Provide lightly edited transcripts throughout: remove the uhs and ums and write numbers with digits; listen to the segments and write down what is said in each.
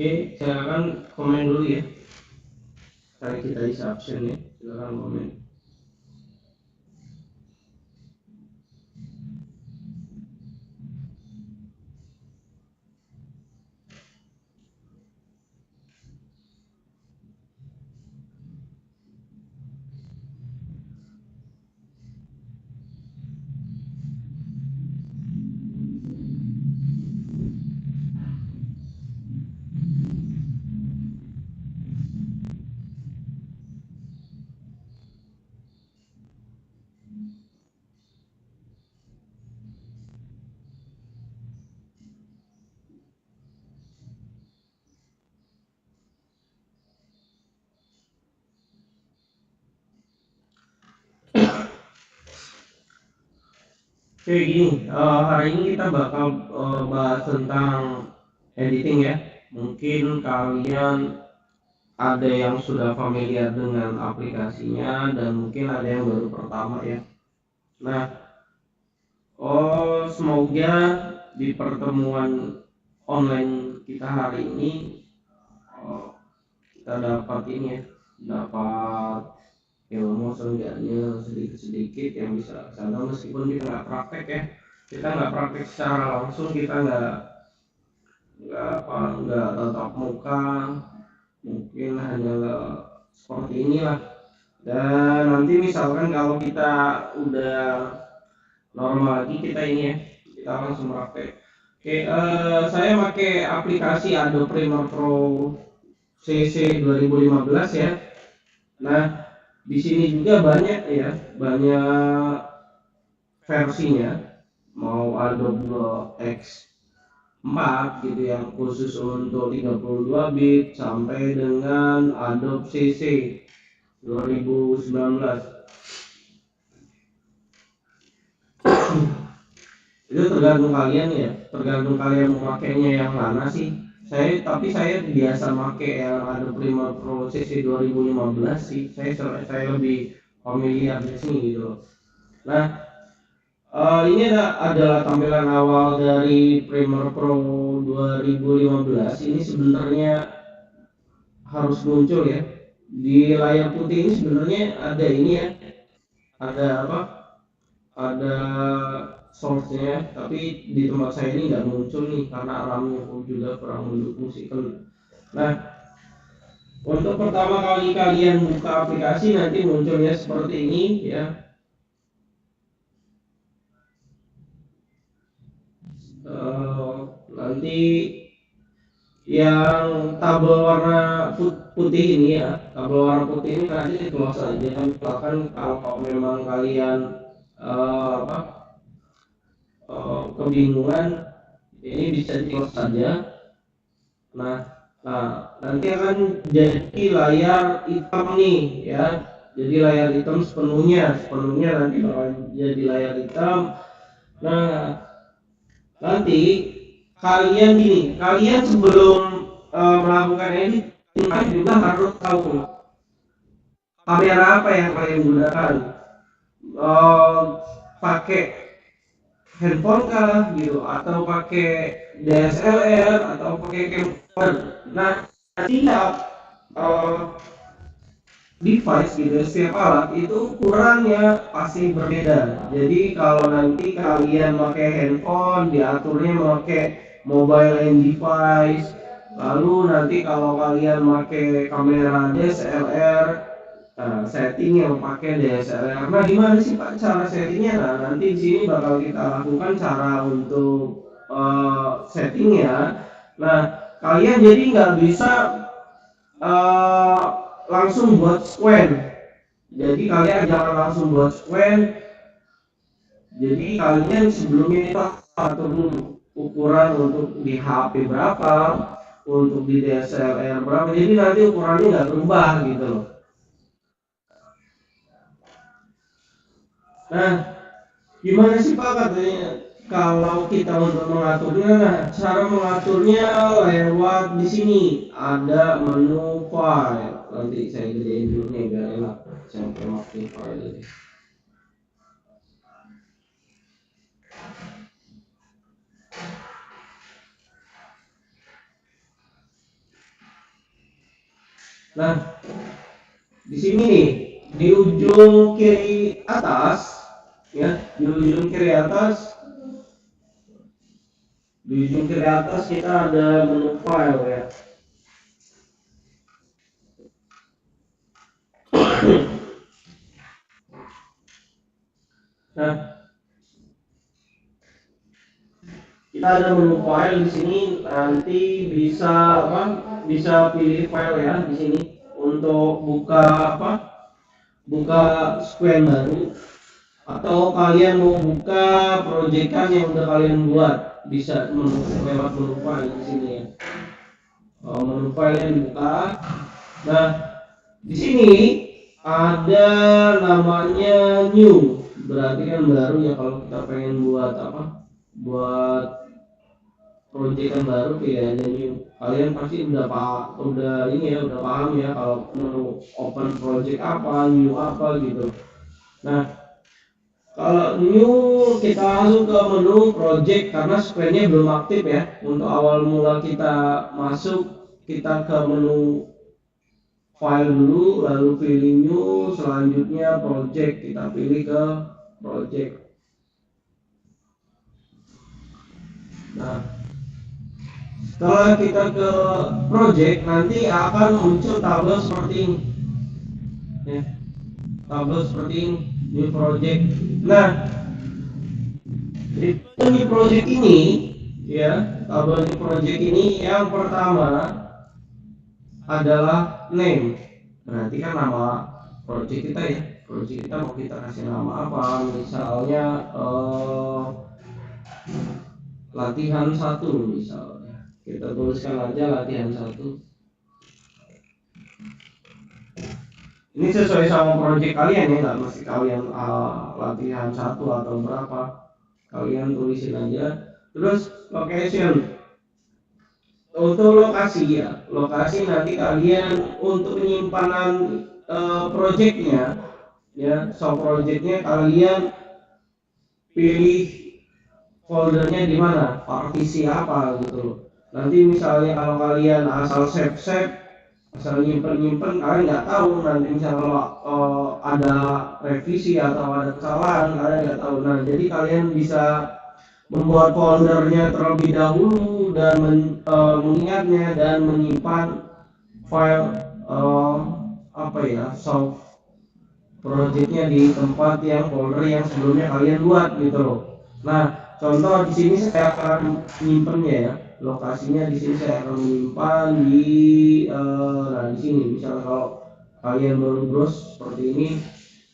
Oke, silakan komen dulu ya. Sekarang kita isi absen ya. Silakan komen. Oke, gini, hari ini kita bakal bahas tentang editing ya. Mungkin kalian ada yang sudah familiar dengan aplikasinya dan mungkin ada yang baru pertama ya. Nah, semoga di pertemuan online kita hari ini kita dapat ini ya, dapat ilmu seenggaknya sedikit-sedikit yang bisa sana, meskipun kita nggak praktek ya, kita nggak praktek secara langsung, kita nggak tatap muka, mungkin hanya seperti inilah. Dan nanti misalkan kalau kita udah normal lagi, kita ini ya, kita langsung praktek. Oke, saya pakai aplikasi Adobe Premiere Pro CC 2015 ya. Nah, di sini juga banyak ya, banyak versinya. Mau Adobe X4 gitu yang khusus untuk 32 bit sampai dengan Adobe CC 2019. Itu tergantung kalian ya, tergantung kalian mau pakainya yang mana sih. Saya biasa pakai yang Adobe Premiere Pro CC 2015 sih. Saya lebih familiar di sini gitu. Nah, ini adalah tampilan awal dari Premiere Pro 2015. Ini sebenarnya harus muncul ya. Di layar putih ini sebenarnya ada ini ya, ada apa? Ada source-nya, tapi di tempat saya ini nggak muncul nih karena RAM-nya juga kurang mendukung sih. Nah, untuk pertama kali kalian buka aplikasi nanti munculnya seperti ini ya. Nanti yang tabel warna putih ini ya, tabel warna putih ini nanti di close saja. Misalkan kalau memang kalian apa kebingungan, ini bisa di close saja. Nah, nanti akan jadi layar hitam nih ya. Jadi layar hitam sepenuhnya nanti bakal jadi layar hitam. Nah, nanti kalian sebelum melakukan edit kalian juga harus tahu kamera apa yang kalian gunakan. Eh, Pakai handphone kah gitu atau pakai DSLR atau pakai camcorder. Nah, setiap eh, device gitu, setiap alat itu ukurannya pasti berbeda. Jadi kalau nanti kalian pakai handphone, diaturnya pakai mobile end device. Lalu nanti kalau kalian pakai kamera DSLR, setting yang pakai DSLR. Nah, gimana sih Pak cara settingnya? Nah, nanti di sini bakal kita lakukan cara untuk settingnya. Nah, kalian jadi nggak bisa uh, langsung buat square. Jadi kalian jangan langsung buat square. Jadi kalian sebelumnya itu atur dulu ukuran untuk di HP berapa, untuk di DSLR berapa. Jadi nanti ukurannya nggak berubah gitu loh. Nah, gimana sih Pak katanya kalau kita untuk mengaturnya? Nah, cara mengaturnya lewat di sini ada menu file. Nanti saya gedein dulu nih biar enak. Saya pakai file ini. Nah, di sini nih, di ujung kiri atas, ya, di ujung kiri atas, kita ada menu file ya. Nah, kita ada menu file di sini, nanti bisa apa? Bisa pilih file ya di sini untuk buka apa? Buka square baru, atau kalian mau buka proyekan yang udah kalian buat, bisa lewat menu file di sini ya. Menu file yang dibuka. Nah, di sini ada namanya new, berarti kan baru ya. Kalau kita pengen buat apa? Buat proyekan baru, pilih aja new. Kalian pasti udah ini ya, udah paham ya kalau mau open project apa, new apa gitu. Nah, kalau new kita langsung ke menu project karena square-nya belum aktif ya. Untuk awal mula kita masuk, kita ke menu file dulu, lalu pilih new, selanjutnya project, kita pilih ke project. Nah, setelah kita ke project, nanti akan muncul tabel seperti ini ya, tabel seperti ini, new project. Nah, new project ini ya, tabel new project ini yang pertama adalah name, berarti kan nama project kita ya. Project kita mau kita kasih nama apa, misalnya latihan 1 misalnya, kita tuliskan aja latihan 1. Ini sesuai sama project kalian ya, nggak mesti kalian latihan 1 atau berapa, kalian tulisin aja. Terus location, untuk lokasi ya, lokasi nanti kalian untuk penyimpanan projectnya ya, so projectnya kalian pilih foldernya di mana, partisi apa gitu loh. Nanti misalnya kalau kalian asal save, asal nyimpen, kalian nggak tahu nanti misalnya kalau ada revisi atau ada kesalahan, kalian nggak tahu. Nah, jadi kalian bisa membuat foldernya terlebih dahulu dan mengingatnya dan menyimpan file apa ya, soft projectnya di tempat yang folder yang sebelumnya kalian buat gitu loh. Nah, contoh di sini saya akan menyimpannya ya, lokasinya di sini saya akan menyimpan di nah di sini misalnya kalau kalian baru browse seperti ini,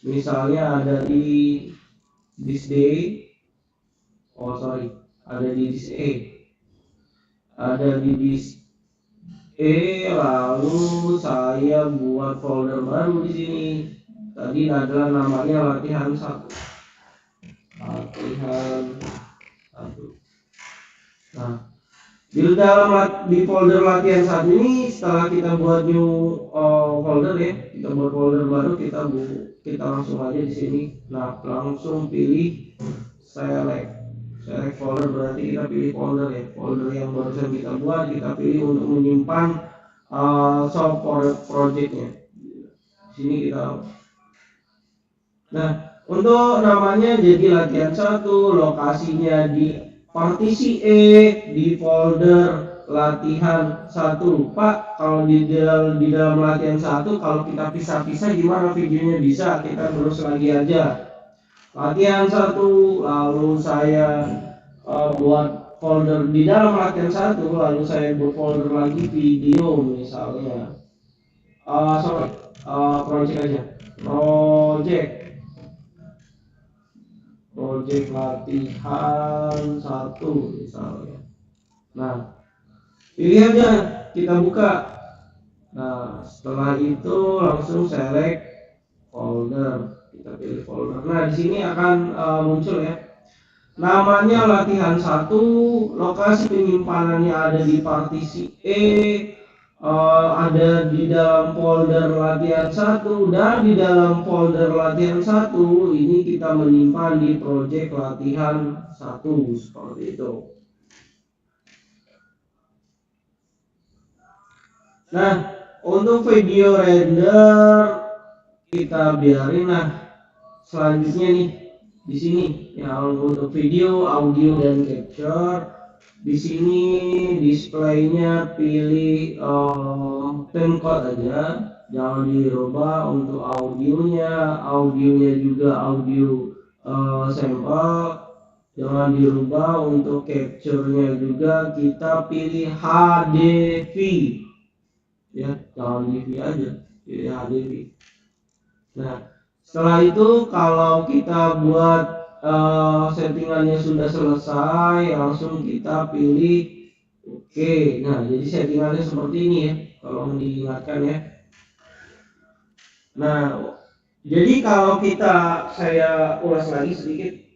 misalnya ada di this day, ada di this A, ada di this lalu saya buat folder baru di sini. Tadi adalah namanya latihan 1. Latihan 1. Nah, di folder latihan 1 ini setelah kita buat new folder ya, kita buat folder baru, kita langsung aja di sini. Nah, langsung pilih select folder, berarti kita pilih folder ya, folder yang barusan kita buat, kita pilih untuk menyimpan soft projectnya. Di sini kita. Nah, untuk namanya jadi latihan 1, lokasinya di partisi E di folder latihan 1. Pak, kalau di dalam latihan 1 kalau kita pisah-pisah gimana videonya? Bisa, kita terus lagi aja. Latihan 1, lalu saya buat folder di dalam latihan 1, lalu saya buat folder lagi video misalnya. Project aja. Project latihan 1 misalnya. Nah, pilih aja, kita buka. Nah, setelah itu langsung select folder, kita pilih folder. Nah, di sini akan muncul ya, namanya latihan 1, lokasi penyimpanannya ada di partisi E, ada di dalam folder latihan 1, dan di dalam folder latihan 1 ini kita menyimpan di project latihan 1 seperti itu. Nah, Untuk video render kita biarin lah. Selanjutnya nih di sini yang untuk video, audio dan capture. Di sini displaynya pilih timecode aja, jangan dirubah. Untuk audionya juga audio sampel, jangan dirubah. Untuk capture-nya juga kita pilih HDV ya, jangan DV aja, pilih HDV. Nah, setelah itu kalau kita buat settingannya sudah selesai, langsung kita pilih oke. Nah, jadi settingannya seperti ini ya, kalau diingatkan ya. Nah, jadi kalau saya ulas lagi sedikit.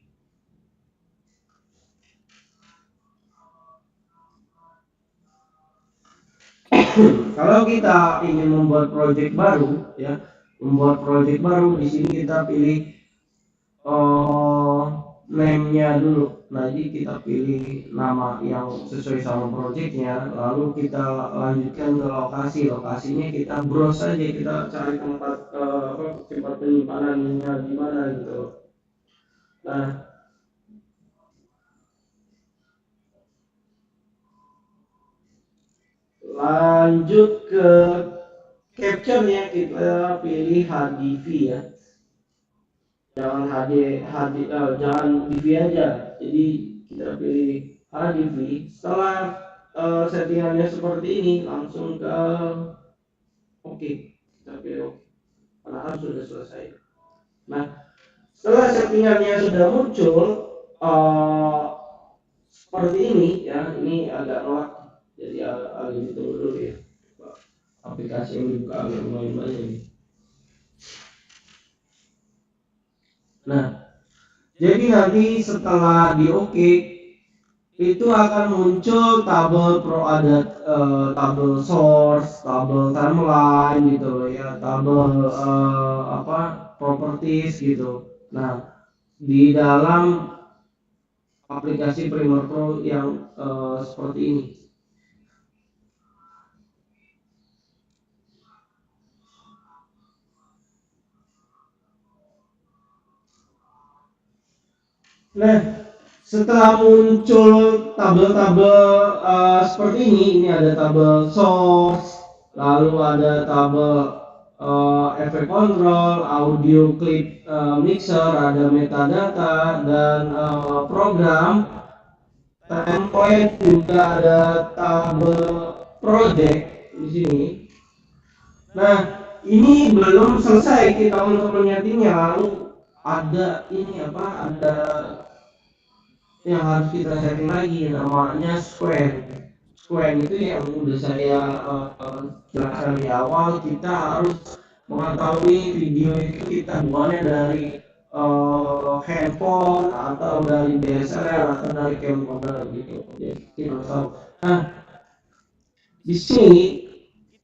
Kalau kita ingin membuat project baru ya, di sini kita pilih name-nya dulu. Nah, jadi kita pilih nama yang sesuai sama projectnya, lalu kita lanjutkan ke lokasinya kita browse aja, kita cari tempat penyimpanannya di mana gitu. Nah, lanjut ke capture-nya, kita pilih HDV ya, jangan jangan DV aja, jadi kita pilih HDV. Setelah settingannya seperti ini, langsung ke oke, kita pilih karena harus sudah selesai. Nah, setelah settingannya sudah muncul seperti ini ya, ini agak nolak, jadi agak ditunggu dulu ya, aplikasi yang dibuka agak lumayan banyak nih. Nah, jadi nanti setelah di oke, itu akan muncul tabel ada tabel source, tabel timeline gitu loh ya, tabel properties gitu. Nah, di dalam aplikasi Premiere Pro yang seperti ini. Nah, setelah muncul tabel-tabel seperti ini ada tabel source, lalu ada tabel efek control, audio clip mixer, ada metadata dan program, template, juga ada tabel project di sini. Nah, ini belum selesai kita untuk menyettingnya, lalu ada ada yang harus kita setting lagi, namanya square. Square itu yang udah saya jelaskan di awal. Kita harus mengetahui video itu kita buatnya dari handphone atau dari DSLR atau dari camcorder gitu. Jadi kita tahu. Nah, di sini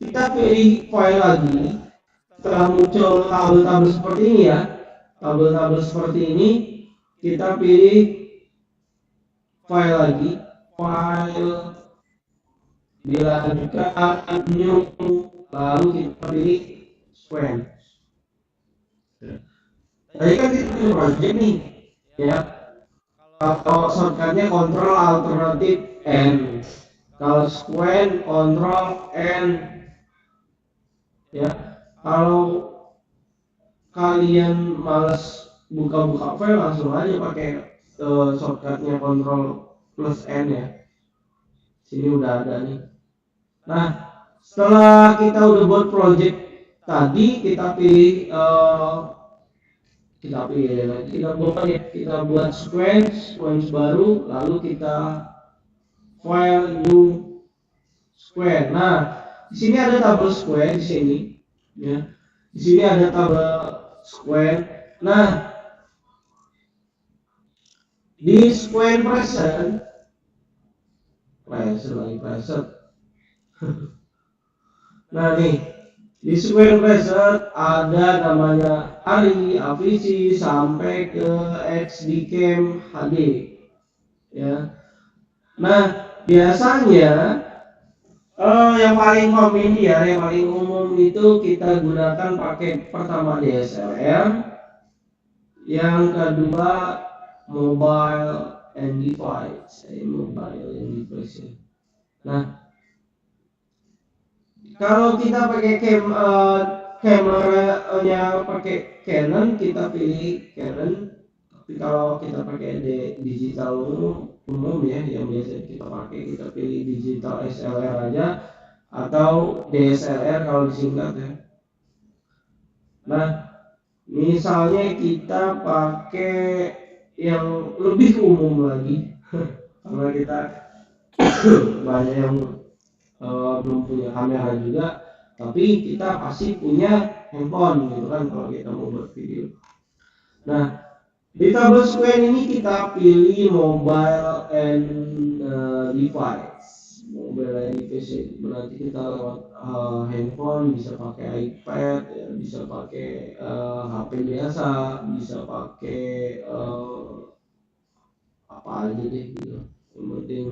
kita pilih file lagi. Setelah muncul tabel-tabel seperti ini ya, tabel-tabel seperti ini, kita pilih file lagi, file, dilanjutkan new, lalu kita pilih square. Tadi kan kita pilih project nih ya, kalau shortcutnya Ctrl Alternatif N, kalau square Ctrl N ya. Kalau kalian males buka-buka file, langsung aja pakai shortcutnya Ctrl plus N ya. Sini udah ada nih. Nah, setelah kita udah buat project tadi, kita pilih kita buat sequence baru, lalu kita file new square. Nah, di sini ada tabel square di sini ya. Di sini ada tabel square. Nah, di square present nah nih, di square present ada namanya ARRI, AVISI sampai ke XDCAM HD ya. Nah, biasanya Yang paling familiar, yang paling umum itu kita gunakan pakai pertama DSLR, yang kedua mobile and device, mobile and device. Nah, kalau kita pakai kameranya pakai Canon, kita pilih Canon. Tapi kalau kita pakai digital umum ya, yang biasa kita pakai, kita pilih digital SLR aja atau DSLR kalau disingkat ya. Nah, misalnya kita pakai yang lebih umum lagi, karena kita banyak yang belum punya kamera juga, tapi kita pasti punya handphone gitu kan kalau kita mau buat video. Nah, di tabel square ini kita pilih mobile and device. Mobile and device berarti kita lewat handphone, bisa pakai iPad, ya, bisa pakai HP biasa, bisa pakai apa aja deh gitu. Yang penting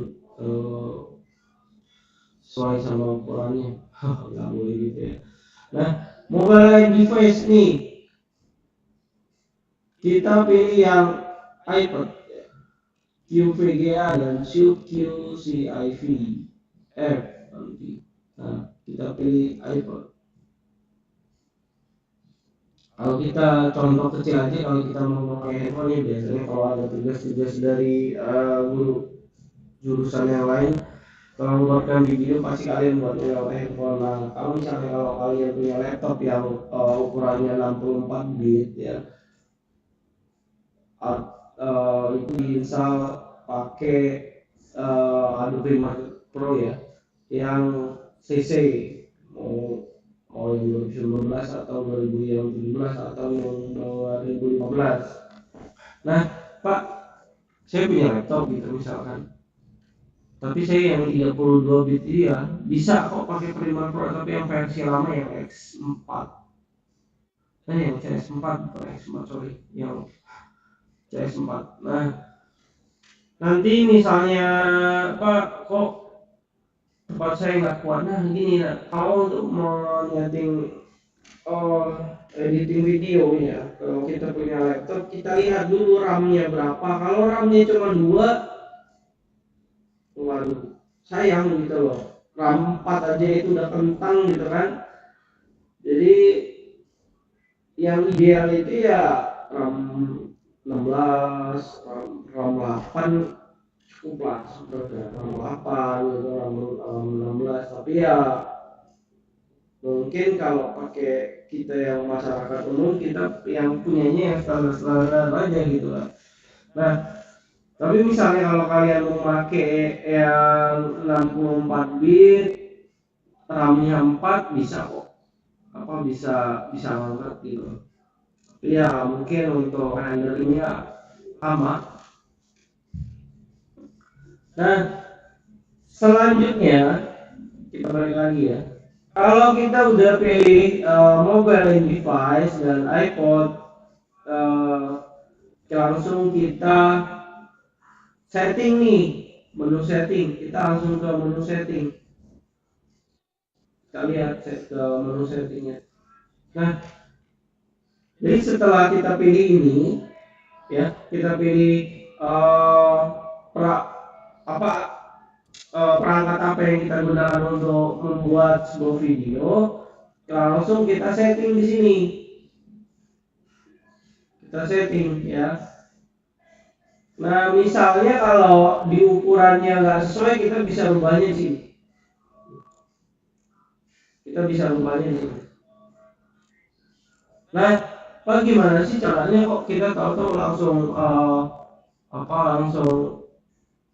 sesuai sama ukurannya. Nggak boleh gitu ya. Nah, mobile and device nih kita pilih yang iPad, QVGA dan QCIV F nanti. Nah, kita pilih iPad. Kalau kita contoh kecil aja, kalau kita mau pakai handphone ya biasanya kalau ada tugas-tugas dari guru jurusan yang lain, kalau membuatkan video pasti kalian buat lewat handphone. Nah, kalau misalnya kalau kalian punya laptop yang ukurannya 64 bit ya, itu bisa pakai Adobe Premiere Pro ya, yang CC, mau yang 2019 atau 2017 atau yang 2015. Nah, Pak, saya punya laptop gitu misalkan, tapi saya yang 32 bit dia bisa kok pakai Premiere Pro, tapi yang versi lama yang X4, yang CS4 bukan X4 sorry, yang CS4. Nah, nanti misalnya Pak, kok tempat saya nggak kuat, nah gini, nah kalau untuk menyeting editing video ya, kalau kita punya laptop kita lihat dulu RAM-nya berapa. Kalau RAM-nya cuma 2, waduh sayang gitu loh. RAM 4 aja itu udah kentang gitu kan. Jadi yang ideal itu ya RAM 16, RAM 8 cukup lah sebenarnya. RAM 8 gitu, RAM 16, tapi ya mungkin kalau pakai kita yang masyarakat umum, kita yang punyanya yang standar-standar aja gitu lah. Nah, tapi misalnya kalau kalian mau pakai yang 64 bit, RAM-nya 4 bisa kok. Apa bisa banget gitu. Tapi ya mungkin untuk renderingnya lama. Nah, selanjutnya kita balik lagi ya. Kalau kita udah pilih mobile device dan iPod, langsung kita setting nih, menu setting. Kita langsung ke menu setting. Kita lihat ke menu settingnya. Nah, jadi setelah kita pilih ini, ya kita pilih uh, pra, apa perangkat apa yang kita gunakan untuk membuat sebuah video, langsung kita setting di sini. Kita setting ya. Nah, misalnya kalau di ukurannya nggak sesuai, kita bisa rubahnya sih. Kita bisa rubahnya sih. Nah, bagaimana sih caranya kok kita tahu-tahu langsung langsung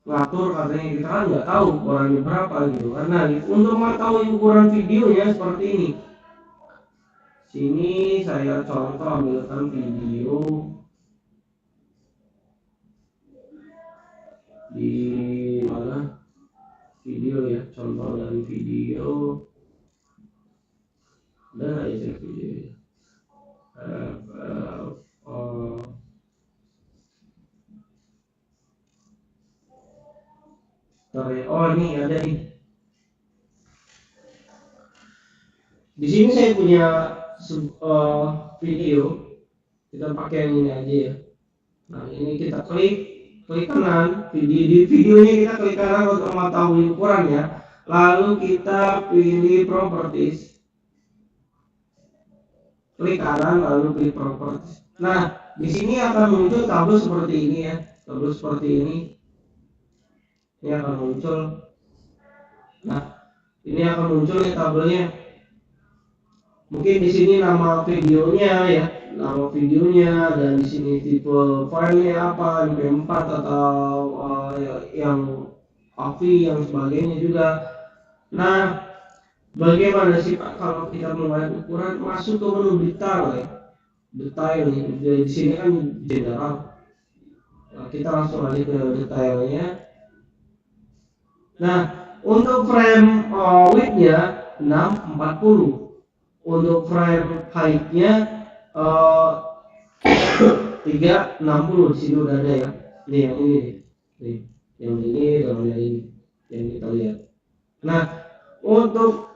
ngatur, katanya kita kan nggak tahu ukurannya berapa gitu. Karena untuk mengetahui ukuran videonya seperti ini. Sini saya contoh ambilkan video di mana, video ya, contoh dari video dan aja video ini ada nih Di sini saya punya video, kita pakai yang ini aja ya. Nah ini kita klik kanan, di videonya kita klik kanan untuk mengetahui ukuran ya. Lalu kita pilih properties, klik kanan lalu pilih properties. Nah di sini akan muncul tabel seperti ini ya, tabel seperti ini. Ini akan muncul. Nah ini akan muncul ya tabelnya. Mungkin di sini nama videonya ya, nama videonya, dan di sini tipe filenya apa, MP4 atau yang AVI yang sebagainya juga. Nah, bagaimana sih Pak kalau kita membuat ukuran, masuk ke menu detail ya, detail nih. Di sini kan general. Nah, kita langsung aja ke detailnya. Nah, untuk frame width-nya 640. Untuk frame height-nya 360. Di sini udah ada ya. Ini yang ini nih. Yang ini dan yang ini yang kita lihat. Nah, untuk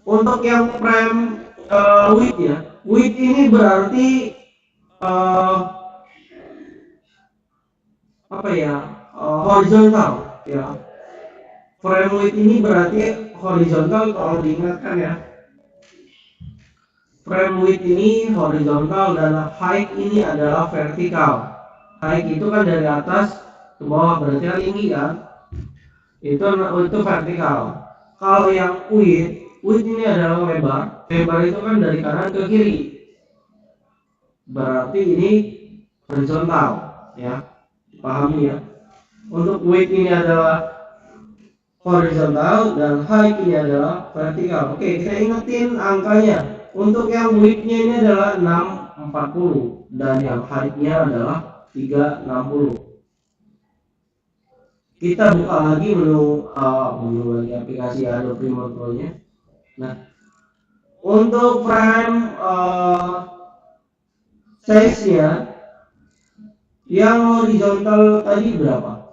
untuk yang frame width ya. Width ini berarti apa ya? Horizontal ya. Frame width ini berarti horizontal, kalau diingatkan ya. Frame width ini horizontal dan height ini adalah vertikal. Height itu kan dari atas ke bawah, berarti kan tinggi kan? Itu vertikal. Kalau yang width ini adalah lebar. Lebar itu kan dari kanan ke kiri. Berarti ini horizontal ya. Pahami ya. Untuk width ini adalah horizontal dan height ini adalah vertikal. Oke, kita ingetin angkanya. Untuk yang width-nya ini adalah 640 dan yang height-nya adalah 360. Kita buka lagi menu lagi aplikasi Adobe Premiere Pro-nya. Nah, untuk frame size-nya yang horizontal tadi berapa?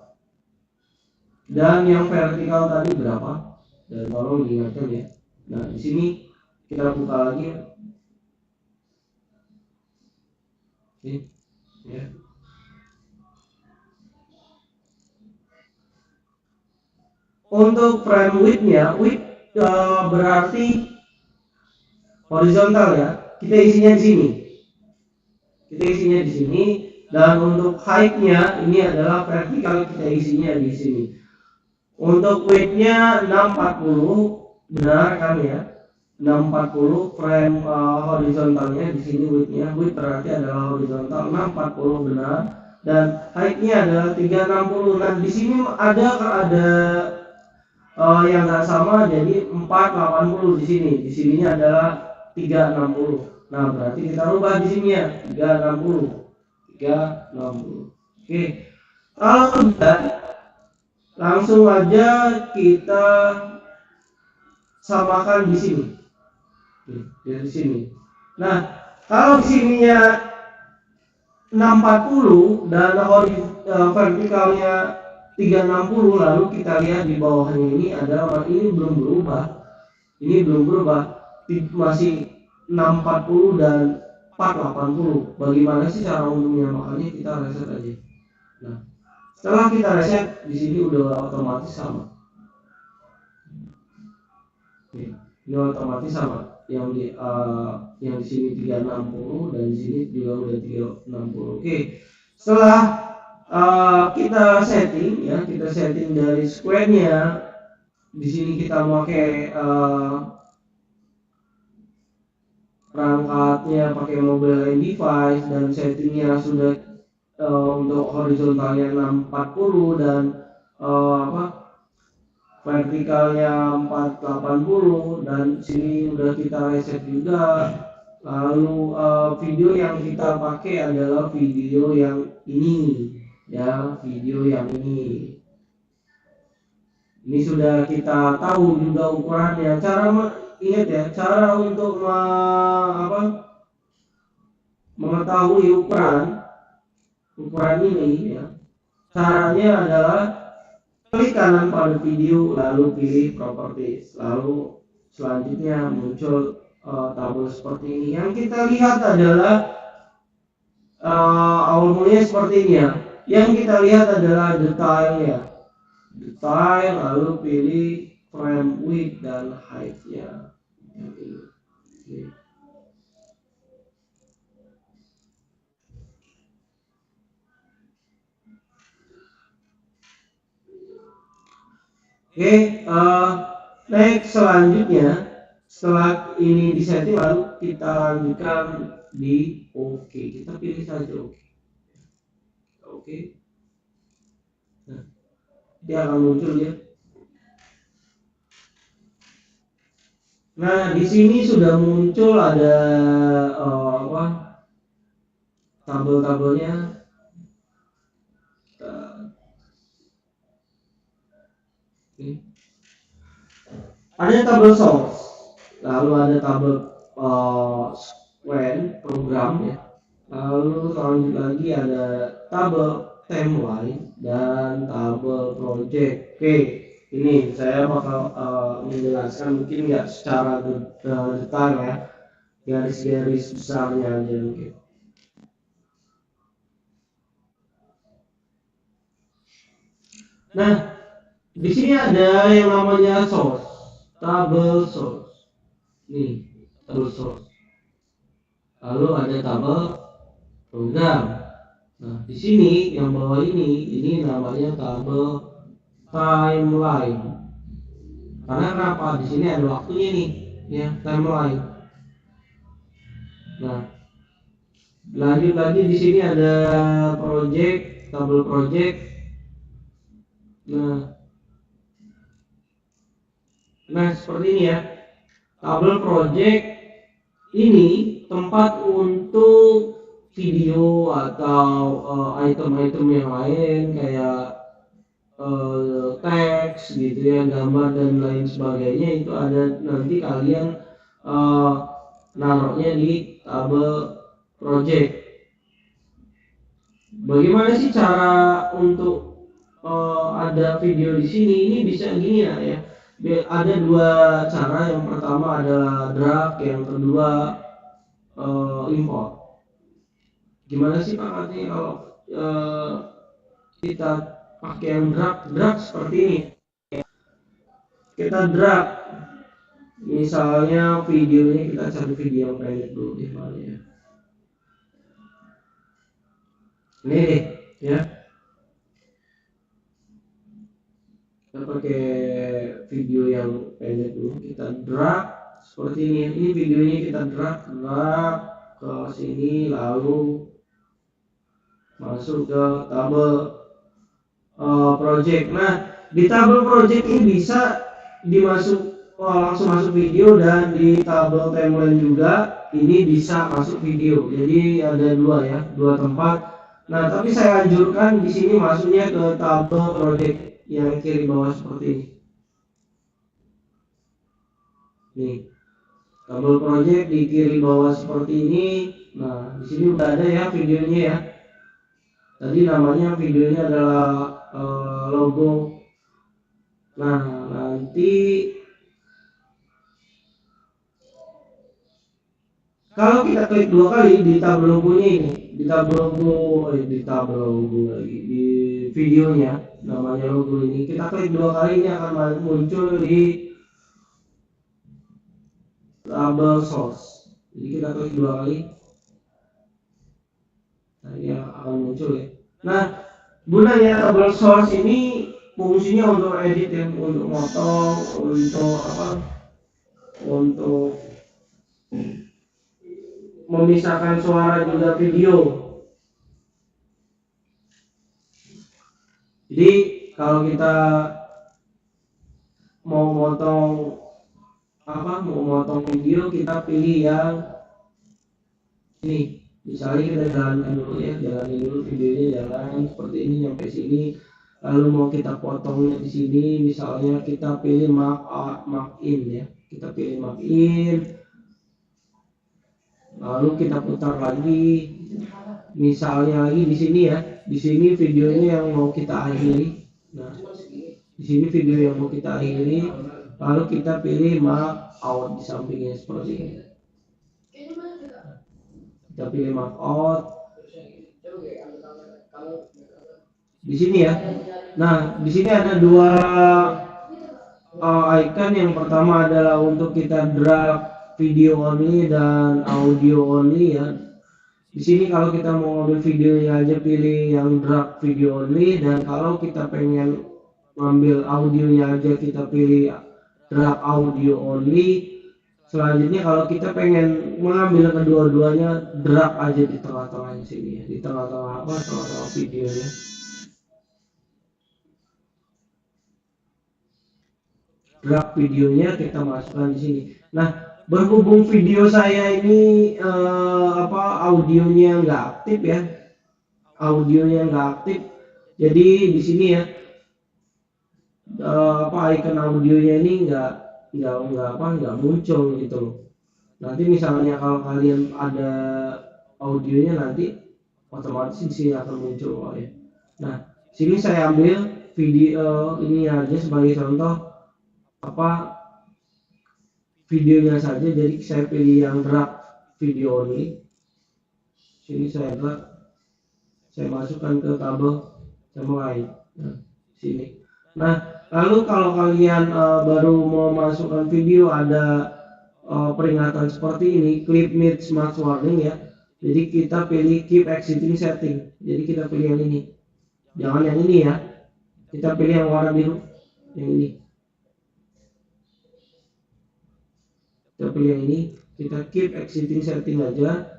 Dan yang vertikal tadi berapa? Dan tolong diingatkan ya. Nah, di sini kita buka lagi ya. Oke, ya. Untuk frame width-nya, berarti horizontal ya. Kita isinya di sini. Dan untuk height-nya ini adalah vertikal, kita isinya di sini. Untuk width-nya 640, benar kan ya? 640 frame horizontalnya di sini, width-nya. Width berarti adalah horizontal, 640 benar. Dan height-nya adalah 360. Nah, di sini ada yang nggak sama, jadi 480 di sini. Di sininya adalah 360. Nah, berarti kita rubah di sini ya, 360. Oke. Kalau tidak, langsung aja kita samakan di sini. Dari sini. Nah, kalau di sininya 640 dan vertikalnya 360, lalu kita lihat di bawahnya ini adalah belum berubah. Masih 640 dan 480. Bagaimana sih cara untuk menyamakannya? Kita reset aja. Nah, setelah kita reset, di sini udah otomatis sama. Oke, ini otomatis sama. Yang di sini 360 dan di sini juga udah 360. Oke. Setelah kita setting dari square-nya. Di sini kita pakai perangkatnya pakai mobile and device, dan settingnya sudah untuk horizontalnya 640 dan vertikalnya 480, dan sini udah kita reset juga. Lalu video yang kita pakai adalah video yang ini ya, video yang ini. Ini sudah kita tahu juga ukurannya. Ingat ya, cara untuk mengetahui ukuran ini ya. Caranya adalah klik kanan pada video, lalu pilih properties, lalu selanjutnya muncul tabel seperti ini. Yang kita lihat adalah awalnya seperti ini ya. Yang kita lihat adalah detailnya, detail, lalu pilih frame width dan height-nya. Oke, next selanjutnya setelah ini disetting lalu kita lanjutkan di OK. Kita pilih saja OK. Oke. Nah, dia akan muncul ya. Nah, di sini sudah muncul ada tabel-tabelnya. Ada tabel source, lalu ada tabel program ya, lalu selanjutnya lagi ada tabel timeline dan tabel project. Oke, ini saya bakal menjelaskan mungkin nggak secara detail ya, garis-garis besarnya aja mungkin. Nah, di sini ada yang namanya source, tabel source. Nih, tabel source. Lalu ada tabel program. Nah, di sini yang bawah ini namanya tabel timeline. Karena kenapa? Di sini ada waktunya nih, ya, timeline. Nah, lanjut lagi di sini ada project, tabel project. Nah, seperti ini ya. Tabel project ini tempat untuk video atau item-item yang lain kayak teks gitu ya, gambar dan lain sebagainya, itu ada nanti kalian naruhnya di tabel project. Bagaimana sih cara untuk ada video di sini? Ini bisa gini ya. Ada dua cara. Yang pertama adalah drag, yang kedua import. Gimana sih Pak nanti kalau kita pakai yang drag seperti ini? Kita drag, misalnya videonya kita cari video yang pendek dulu di mana ya. Ini nih ya. Kita pakai video yang pendek dulu, kita drag seperti ini. Ini videonya kita drag ke sini, lalu masuk ke tabel project. Nah, di tabel project ini bisa langsung masuk video, dan di tabel timeline juga ini bisa masuk video. Jadi ada dua tempat. Nah, tapi saya anjurkan di sini masuknya ke tabel project yang kiri bawah seperti ini. Nih, tabel project di kiri bawah seperti ini. Nah, di sini udah ada ya videonya ya. Tadi namanya videonya adalah logo. Nah, nanti kalau kita klik dua kali di tabel logonya ini, di tabel logo lagi di videonya namanya logo ini, kita klik dua kali, ini akan muncul di tabel source. Jadi kita klik dua kali, nah ini akan muncul ya. Nah, gunanya tabel source ini fungsinya untuk edit ya, untuk motong, untuk memisahkan suara juga video. Jadi kalau kita mau motong video, kita pilih yang ini. Misalnya kita jalanin dulu videonya, jalan seperti ini sampai sini. Lalu mau kita potongnya di sini, misalnya kita pilih mark in ya. Kita pilih mark in. Lalu kita putar lagi, misalnya lagi di sini ya, di sini videonya yang mau kita akhiri. Nah, Di sini video yang mau kita akhiri, lalu kita pilih mark out di sampingnya seperti ini. Kita pilih mark out di sini ya. Nah, di sini ada dua icon. Yang pertama adalah untuk kita drag video only dan audio only ya. Di sini kalau kita mau ngambil videonya aja pilih yang drag video only, dan kalau kita pengen ngambil audionya aja kita pilih drag audio only. Selanjutnya kalau kita pengen mengambil kedua-duanya, drag aja di tengah-tengahnya sini ya, di tengah-tengah tengah-tengah videonya. Drag videonya kita masukkan di sini. Nah, berhubung video saya ini audionya nggak aktif ya, jadi di sini ya icon audionya ini nggak muncul gitu loh. Nanti misalnya kalau kalian ada audionya, nanti otomatis di sini akan muncul ya. Nah, sini saya ambil video ini aja sebagai contoh videonya saja, jadi saya pilih yang drag video ini. Sini saya drag, saya masukkan ke tabel timeline. Nah, sini. Nah, lalu kalau kalian baru mau masukkan video, ada peringatan seperti ini, clip needs smart warning ya. Jadi kita pilih keep exiting setting. Jadi kita pilih yang ini, jangan yang ini ya. Kita pilih yang warna biru, yang ini. Kita pilih yang ini, kita keep exiting setting aja.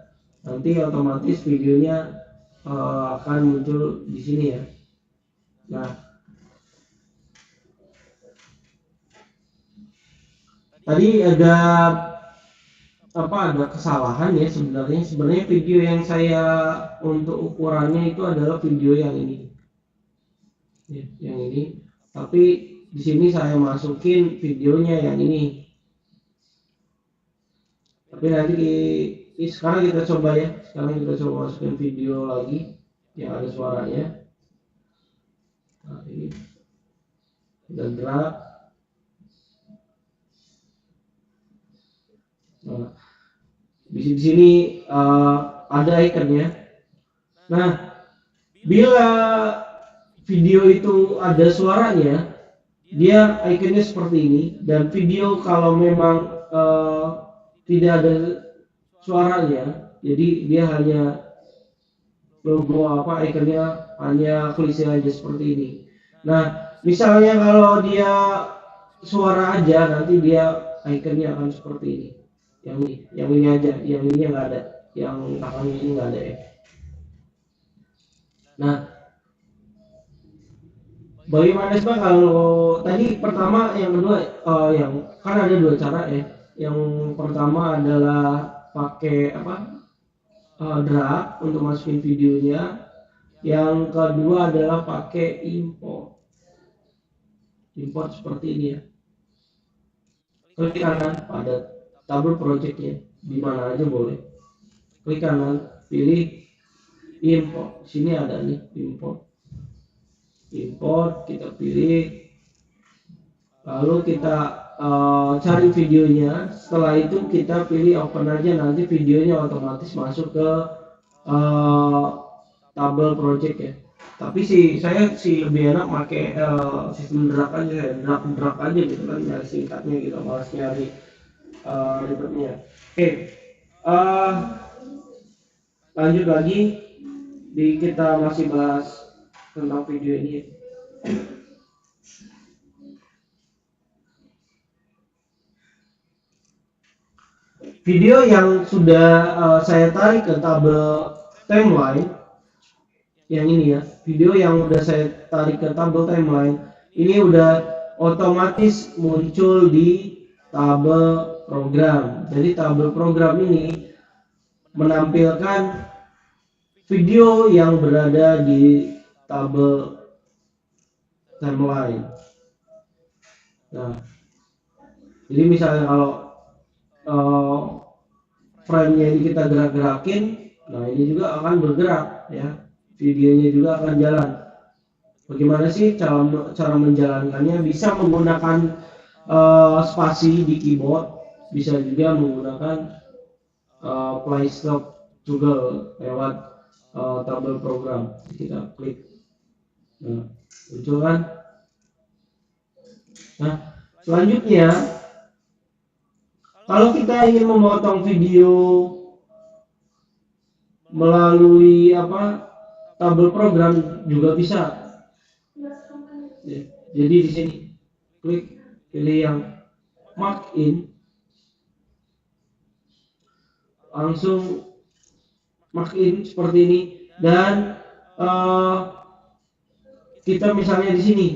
Nanti otomatis videonya akan muncul di sini ya. Nah, tadi ada kesalahan ya sebenarnya. Sebenarnya video yang saya untuk ukurannya itu adalah video yang ini, yang ini. Tapi di sini saya masukin videonya yang ini. Tapi nanti sekarang kita coba ya. Sekarang kita coba masukin video lagi yang ada suaranya. Nah, ini udah drag. Nah, di sini ada ikonnya. Nah, bila video itu ada suaranya, dia ikonnya seperti ini. Dan video kalau memang tidak ada suaranya, jadi dia hanya logo ikonnya hanya klise aja seperti ini. Nah, misalnya kalau dia suara aja, nanti dia ikonnya akan seperti ini. Yang ini aja, yang ini nggak ada, yang tangan ini nggak ada ya. Nah, bagaimana sih kalau tadi pertama, yang kedua, yang kan ada dua cara ya. Yang pertama adalah pakai drag untuk masukin videonya. Yang kedua adalah pakai import seperti ini ya. Klik kanan pada tabel projectnya, di mana aja boleh. Klik kanan, pilih import. Sini ada nih import, kita pilih, lalu kita cari videonya. Setelah itu kita pilih open aja, nanti videonya otomatis masuk ke tabel project ya. Tapi saya lebih enak pakai sistem drag aja, drag aja gitu kan, nyari singkatnya gitu, malas nyari ribetnya. Oke, lanjut lagi, kita masih bahas tentang video ini. Video yang sudah saya tarik ke tabel timeline, yang ini ya, video yang udah saya tarik ke tabel timeline, ini udah otomatis muncul di tabel program. Jadi tabel program ini menampilkan video yang berada di tabel timeline. Nah, jadi misalnya kalau frame-nya ini kita gerak-gerakin, nah ini juga akan bergerak ya, videonya juga akan jalan. Bagaimana sih cara menjalankannya? Bisa menggunakan spasi di keyboard, bisa juga menggunakan play stop juga lewat tabel program. Kita klik, nah, muncul kan? Nah, selanjutnya kalau kita ingin memotong video melalui tabel program juga bisa. Jadi di sini klik, pilih yang mark in, langsung mark in seperti ini, dan kita misalnya di sini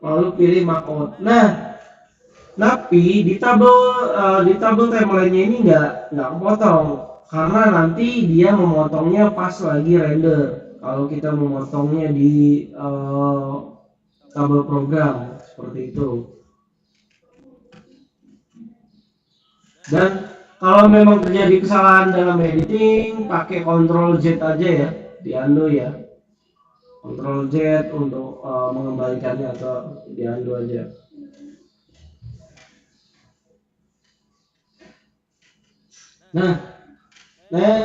lalu pilih mark out. Nah, tapi di tabel timeline-nya ini nggak kepotong karena nanti dia memotongnya pas lagi render. Kalau kita memotongnya di tabel program seperti itu. Dan kalau memang terjadi kesalahan dalam editing, pakai Ctrl Z aja ya, di undo ya. Ctrl Z untuk mengembalikannya atau di undo aja. Nah,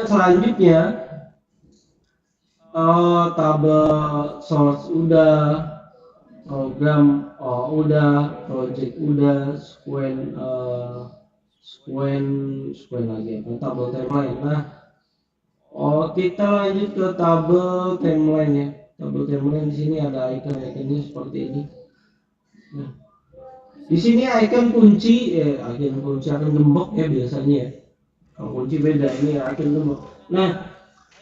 selanjutnya tabel source udah, program udah, project udah, sequence lagi apa, tabel timeline. Nah, kita lanjut ke tabel timeline ya. Tabel timeline di sini ada icon-iconnya seperti ini. Nah, di sini icon kunci, icon gembok ya biasanya ya. Kalau kunci beda, ini icon gembok. Nah,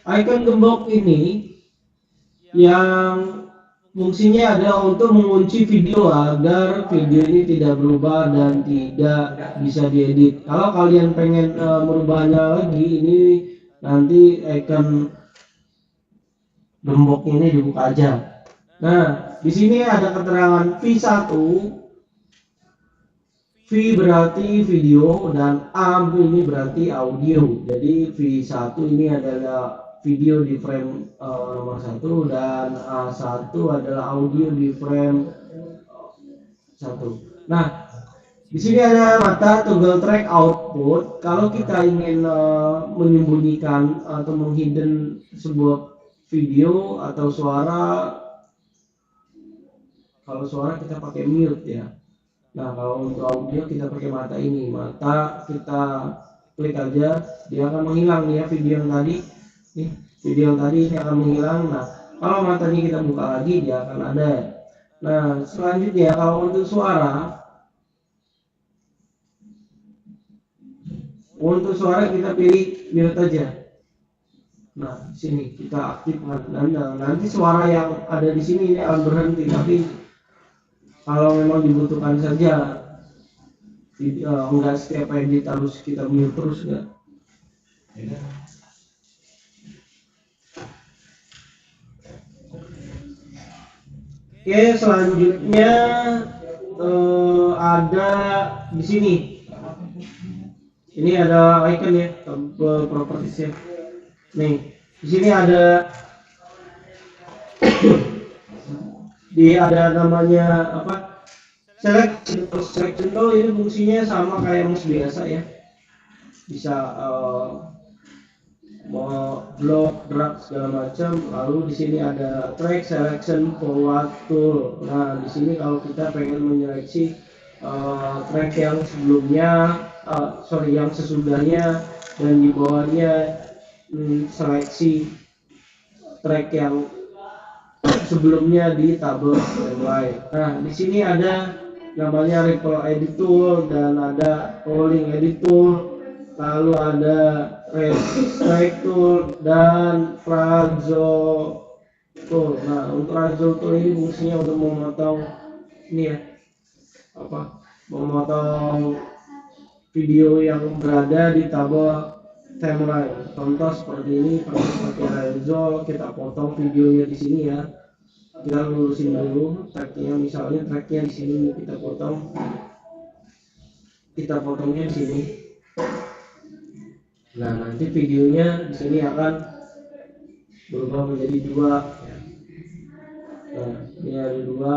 icon gembok ini yang fungsinya adalah untuk mengunci video agar video ini tidak berubah dan tidak bisa diedit. Kalau kalian pengen merubahnya lagi, ini nanti icon gembok ini dibuka aja. Nah, di sini ada keterangan V1. V berarti video dan A ini berarti audio. Jadi V1 ini adalah video di frame nomor 1 dan A1 adalah audio di frame 1. Nah, di sini ada mata toggle track output. Kalau kita ingin menyembunyikan atau menghidden sebuah video atau suara, kalau suara kita pakai mute ya. Nah, kalau untuk audio kita pakai mata ini. Mata kita klik aja, dia akan menghilang ya video yang tadi. Nih, video yang tadi ini akan menghilang. Nah, kalau matanya kita buka lagi, dia akan ada. Nah, selanjutnya kalau untuk suara kita pilih mute aja. Nah, di sini kita aktifkan dan nanti suara yang ada di sini ini akan berhenti. Tapi kalau memang dibutuhkan saja, enggak setiap edit harus kita mute terus ya. Oke, selanjutnya ada di sini. Ini ada icon ya, properties ya. Nih, di sini ada ada namanya apa? Selection tool. Ini fungsinya sama kayak mouse biasa ya. Bisa mau blok, drag segala macam. Lalu di sini ada track selection forward tool. Nah, di sini kalau kita pengen menyeleksi track yang sebelumnya, yang sesudahnya dan di bawahnya seleksi track yang sebelumnya di tabel timeline. Nah, di sini ada namanya ripple edit tool dan ada rolling edit tool, lalu ada strike tool dan fragile tool. Nah, untuk fragile tool ini fungsinya untuk memotong ini ya, memotong video yang berada di tabel timeline. Contoh seperti ini, pakai Renzo, kita potong videonya di sini ya. Kita lurusin dulu tracknya, misalnya tracknya di sini kita potongnya di sini. Nah, nanti videonya di sini akan berubah menjadi 2. Nah, ini ada dua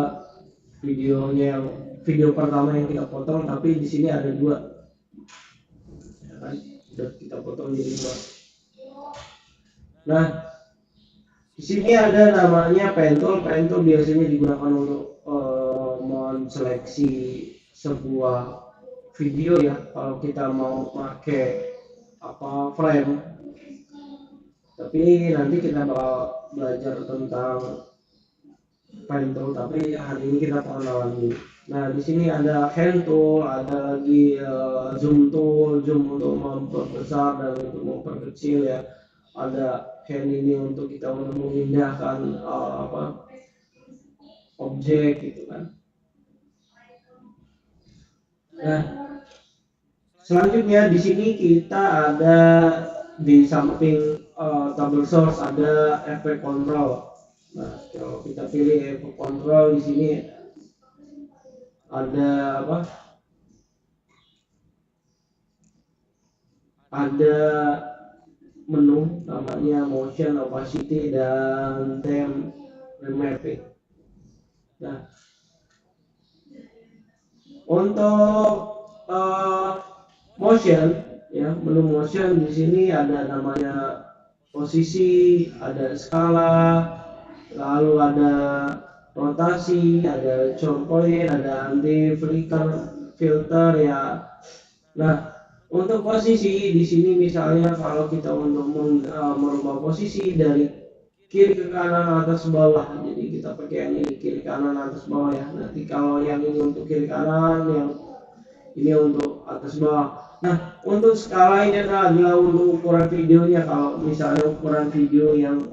videonya, yang video pertama yang kita potong, tapi di sini ada dua, ya kan? Udah kita potong jadi dua. Nah, di sini ada namanya pentol. Pentol biasanya digunakan untuk menseleksi sebuah video ya. Kalau kita mau pakai frame, tapi nanti kita bakal belajar tentang pentol. Tapi hari ini kita pengenalan dulu. Nah, di sini ada hand tool, ada lagi zoom tool, zoom untuk memperbesar dan untuk memperkecil ya. Ada hand ini untuk kita memindahkan objek gitu kan. Nah, selanjutnya di sini kita ada di samping tabel source ada efek control. Nah, kalau kita pilih efek control di sini ada ada menu namanya motion, opacity, dan time remapping. Nah, untuk motion ya, menu motion di sini ada namanya posisi, ada skala, lalu ada rotasi, ada choke point, ada anti flicker filter ya. Nah, untuk posisi di sini misalnya kalau kita untuk merubah posisi dari kiri ke kanan, atas bawah, jadi kita pakai yang ini kiri kanan atas bawah ya. Nanti kalau yang ini untuk kiri kanan, yang ini untuk atas bawah. Nah, untuk skala ini adalah untuk ukuran videonya. Kalau misalnya ukuran video yang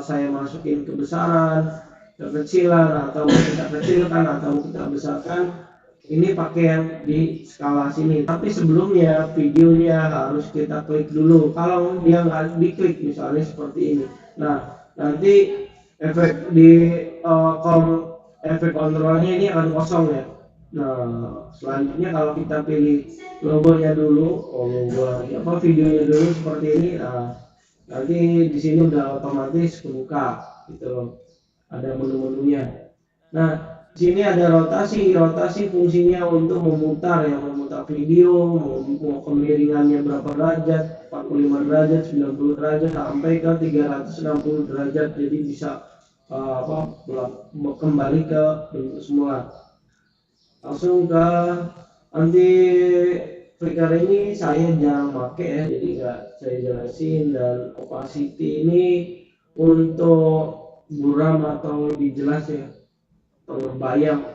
saya masukin kebesaran, kekecilan, atau kita kecilkan atau kita besarkan, ini pakai yang di skala sini. Tapi sebelumnya videonya harus kita klik dulu. Kalau dia nggak diklik misalnya seperti ini, nah nanti efek di efek kontrolnya ini akan kosong ya. Nah, selanjutnya kalau kita pilih logonya dulu, videonya dulu seperti ini. Nah, nanti di sini udah otomatis kebuka gitu loh. Ada menu-menunya. Nah, di sini ada rotasi. Rotasi fungsinya untuk memutar video, mau kemiringannya berapa derajat, 45 derajat, 90 derajat sampai ke 360 derajat. Jadi bisa kembali ke bentuk semula. Langsung ke anti flicker ini saya jarang pakai ya, jadi nggak saya jelasin. Dan opacity ini untuk buram atau lebih jelas ya, terbayang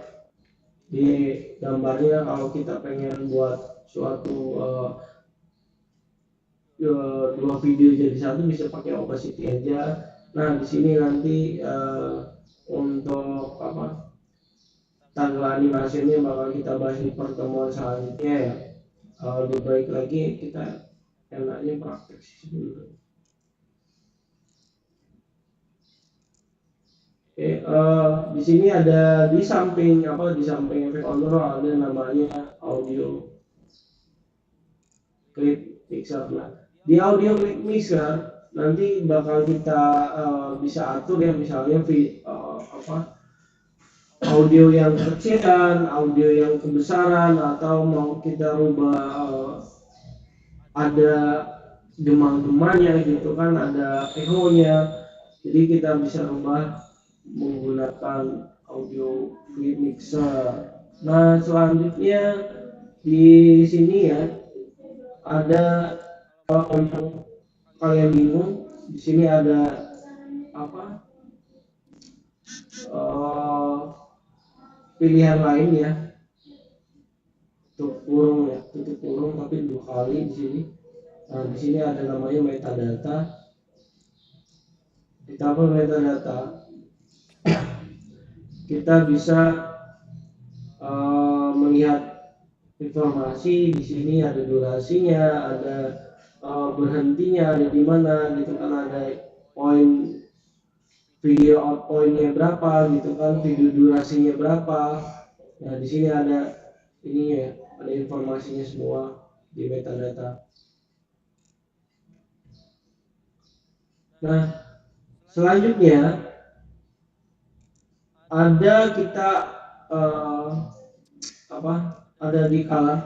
di gambarnya. Kalau kita pengen buat suatu dua video jadi satu, bisa pakai opacity aja. Nah, di sini nanti untuk tanggal animasinya bakal kita bahas di pertemuan selanjutnya ya. Lebih baik lagi kita enaknya praktek sih sebenarnya. Oke, di sini ada di samping efek control ada namanya audio clip mixer. Nah, di audio clip mixer nanti bakal kita bisa atur ya, misalnya audio yang kecilan, audio yang kebesaran, atau mau kita rubah ada gemang-gemanya gitu kan, ada echo-nya. Jadi kita bisa rubah menggunakan audio clip mixer. Nah, selanjutnya di sini ya ada, kalau kalian bingung, di sini ada pilihan lain ya, tutup kurung tapi 2 kali di sini. Nah, di sini ada namanya metadata. Di tabel metadata kita bisa melihat informasi. Di sini ada durasinya, ada berhentinya ada di mana gitu kan, ada poin video out pointnya berapa gitu kan, video durasinya berapa. Nah, di sini ada ini ya, ada informasinya semua di metadata. Nah, selanjutnya ada kita ada di color,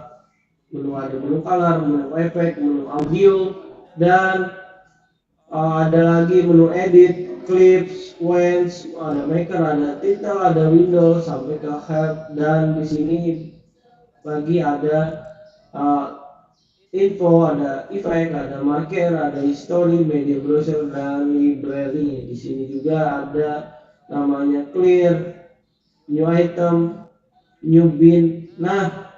ada menu color, menu efek, menu audio, dan ada lagi menu edit, clips, Wens, ada maker, ada title, ada window sampai ke help, dan di sini lagi ada info, ada effect, ada marker, ada history, media browser, dan library. Di sini juga ada namanya clear, new item, new bin. Nah,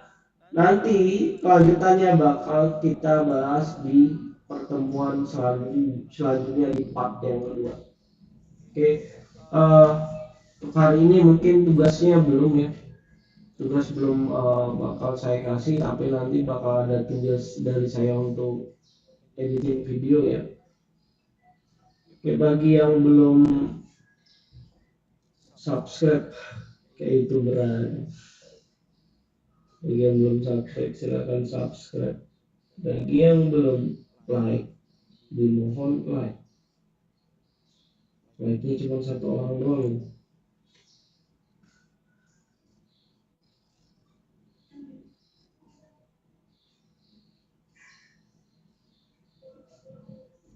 nanti kelanjutannya bakal kita bahas di pertemuan selanjutnya di part yang kedua. Oke, untuk hari ini mungkin tugasnya belum ya. Tugas belum bakal saya kasih, tapi nanti bakal ada tugas dari saya untuk editing video ya. Oke, bagi yang belum subscribe kayak itu beran, bagi yang belum subscribe silakan subscribe, bagi yang belum like dimohon like nya cuma satu orang doang.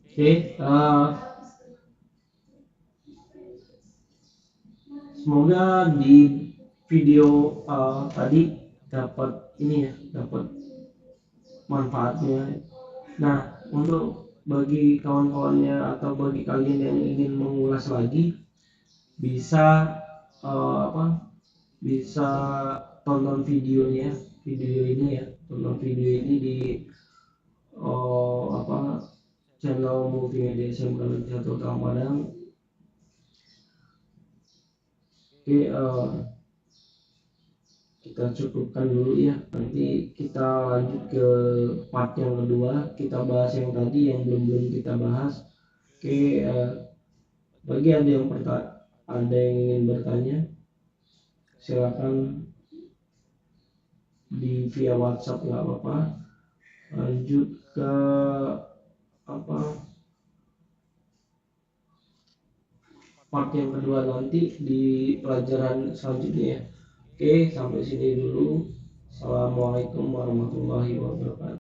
Oke, semoga di video tadi dapat ini ya, dapat manfaatnya. Nah, untuk bagi kawan-kawannya atau bagi kalian yang ingin mengulas lagi, bisa bisa tonton videonya, video ini ya, tonton video ini di channel multimedia SMK Negeri 1 Padang. Oke, kita cukupkan dulu ya, nanti kita lanjut ke part yang kedua, kita bahas yang tadi yang belum kita bahas. Oke, bagi ada yang ingin bertanya, silakan di via WhatsApp, nggak apa-apa. Lanjut ke part yang kedua nanti di pelajaran selanjutnya ya. Oke, sampai sini dulu. Assalamualaikum warahmatullahi wabarakatuh.